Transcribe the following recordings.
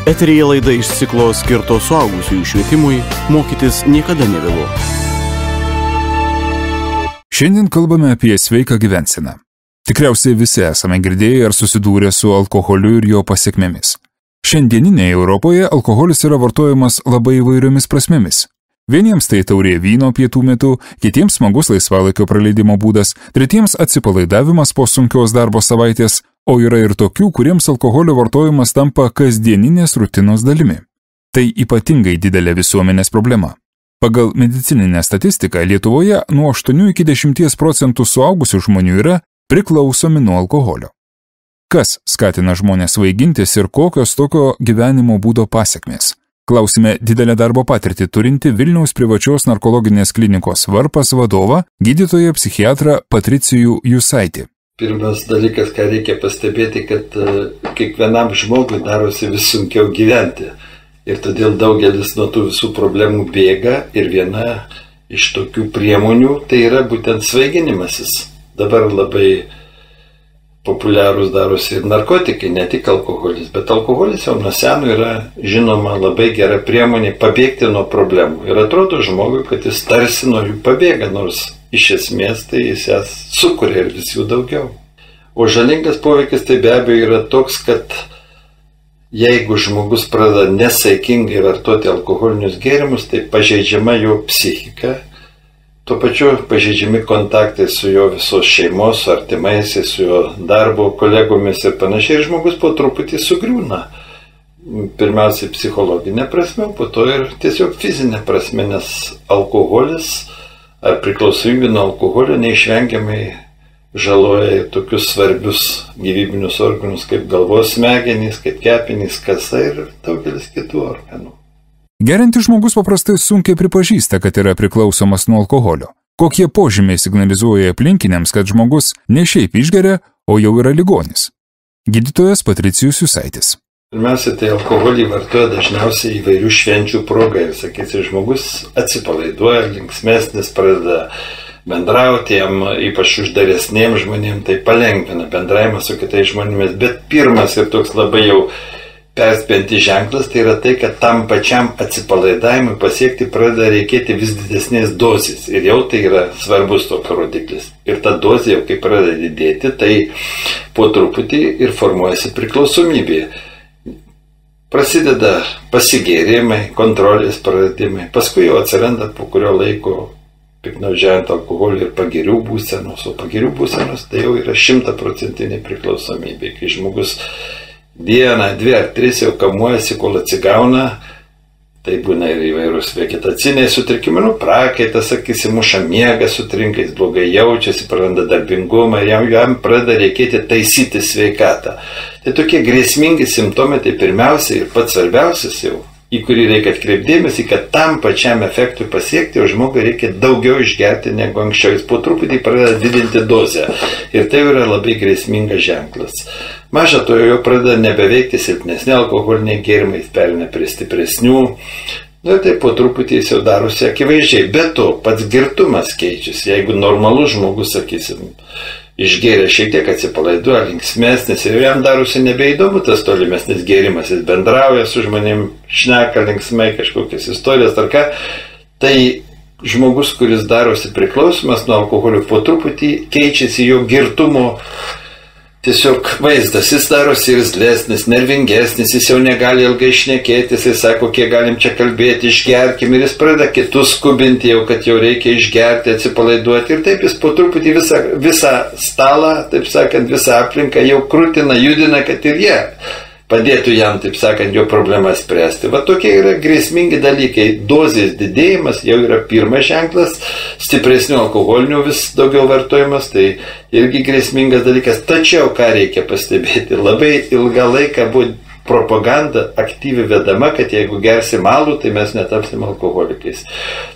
Eteryje laida iš ciklo skirto suaugusiųjų švietimui mokytis niekada nevėlu. Šiandien kalbame apie sveiką gyvenseną. Tikriausiai visi esame girdėję ar susidūrę su alkoholiu ir jo pasekmėmis. Šiandieninėje Europoje alkoholis yra vartojamas labai įvairiomis prasmėmis. Vieniems tai taurė vyno pietų metu, kitiems smagus laisvalaikio praleidimo būdas, tretiems atsipalaidavimas po sunkios darbo savaitės, o yra ir tokių, kuriems alkoholio vartojimas tampa kasdieninės rutinos dalimi. Tai ypatingai didelė visuomenės problema. Pagal medicininę statistiką Lietuvoje nuo 8 iki 10% suaugusių žmonių yra priklausomi nuo alkoholio. Kas skatina žmonės svaigintis ir kokios tokio gyvenimo būdo pasekmės? Klausime didelę darbo patirtį turinti Vilniaus privačios narkologinės klinikos Varpas vadovą, gydytoją psichiatrą Patricijų Jusaitį. Pirmas dalykas, ką reikia pastebėti, kad kiekvienam žmogui darosi vis sunkiau gyventi. Ir todėl daugelis nuo tų visų problemų bėga ir viena iš tokių priemonių tai yra būtent svaiginimasis. Dabar labai populiarūs darosi ir narkotikai, ne tik alkoholis, bet alkoholis jau nuo senų yra žinoma labai gera priemonė pabėgti nuo problemų. Ir atrodo žmogui, kad jis tarsi nuo jų pabėga, nors iš esmės tai jis jas sukuria ir vis jų daugiau. O žalingas poveikis tai be abejo yra toks, kad jeigu žmogus pradeda nesaikingai vartoti alkoholinius gėrimus, tai pažeidžiama jo psichika. Tuo pačiu pažeidžiami kontaktai su jo visos šeimos, su artimaisiais, su jo darbo kolegomis ir panašiai. Ir žmogus po truputį sugriūna. Pirmiausiai psichologinė prasme, po to ir tiesiog fizinė prasme, nes alkoholis ar priklausomybė nuo alkoholio neišvengiamai žaloja tokius svarbius gyvybinius organus kaip galvos smegenys, kaip kepenys, kasa ir daugelis kitų organų. Geriantis žmogus paprastai sunkiai pripažįsta, kad yra priklausomas nuo alkoholio. Kokie požymiai signalizuoja aplinkiniams, kad žmogus ne šiaip išgeria, o jau yra ligonis? Gydytojas Patricijus Jusaitis. Pirmiausia, tai alkoholį vartoja dažniausiai įvairių švenčių progai. Ir sakysi, žmogus atsipalaiduoja, linksmesnis, pradeda bendrauti, jam ypač uždaresniem žmonėm, tai palengvina bendravimą su kitais žmonėmis. Bet pirmas ir toks labai jau perspėjantis ženklas tai yra tai, kad tam pačiam atsipalaidavimui pasiekti pradeda reikėti vis didesnės dozės. Ir jau tai yra svarbus toks rodiklis. Ir ta dozė jau kai pradeda didėti, tai po truputį ir formuojasi priklausomybė. Prasideda pasigėrimai, kontrolės praradimai. Paskui jau atsiranda po kurio laiko piktnaudžiaujant alkoholį ir pagirių būsenos. O pagirių būsenos tai jau yra 100% priklausomybė. Kai žmogus dieną, 2 ar 3 jau kamuojasi, kol atsigauna, tai būna ir įvairūs vegetaciniai sutrikimai, prakaitas, sakysi, muša miegą sutrinka, jis blogai jaučiasi, praranda darbingumą ir jam pradeda reikėti taisyti sveikatą. Tai tokie grėsmingi simptomai, tai pirmiausia ir pats svarbiausias jau, į kurį reikia atkreipdėmėsi, kad tam pačiam efektui pasiekti, o žmogui reikia daugiau išgerti negu anksčiau. Jis po truputį pradeda didinti dozę. Ir tai yra labai grėsmingas ženklas. Maža to jau pradeda nebeveikti silpnesni alkoholiniai gėrimai, jis perina prie stipresnių. Ir tai po truputį jis jau darosi akivaizdžiai. Bet to pats girtumas keičiasi. Jeigu normalus žmogus, sakysim, išgėrė šiek tiek atsipalaiduoja, linksmesnis ir jam darosi nebeįdomu tas tolimesnis gėrimas, jis bendrauja su žmonėm, šneka linksmai kažkokias istorijas ar ką, tai žmogus, kuris darosi priklausomas nuo alkoholio, po truputį keičiasi jo girtumo tiesiog vaizdas, jis darosi irzlesnis, nervingesnis, jis jau negali ilgai šnekėtis, jis sako, kiek galim čia kalbėti, išgerkim, ir jis pradeda kitus skubinti jau, kad jau reikia išgerti, atsipalaiduoti, ir taip jis po truputį visą stalą, taip sakant, visą aplinką jau krūtina, judina, kad ir jie padėtų jam, taip sakant, jo problemą spręsti. Va tokie yra grėsmingi dalykai. Dozės didėjimas jau yra pirmas ženklas, stipresnių alkoholinių vis daugiau vartojimas, tai irgi grėsmingas dalykas. Tačiau, ką reikia pastebėti, labai ilgą laiką buvo propaganda aktyviai vedama, kad jeigu gersim alų, tai mes netapsim alkoholikais.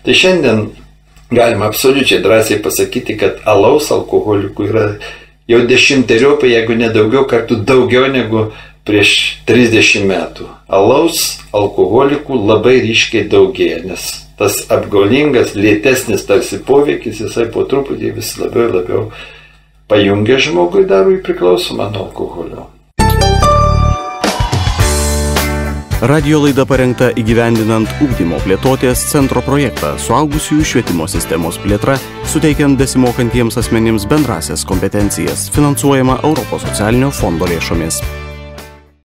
Tai šiandien galima absoliučiai drąsiai pasakyti, kad alaus alkoholikų yra jau 10-eriopai, jeigu ne daugiau kartų daugiau negu prieš 30 metų. Alaus alkoholikų labai ryškiai daugėja, nes tas apgaulingas, lėtesnis tarsi poveikis, jisai po truputį vis labiau ir labiau pajungia žmogui, daro jį priklausomą nuo alkoholio. Radio laida parengta įgyvendinant ugdymo plėtotės centro projektą suaugusiųjų švietimo sistemos plėtra, suteikiant besimokantiems asmenims bendrasias kompetencijas, finansuojama Europos socialinio fondo lėšomis.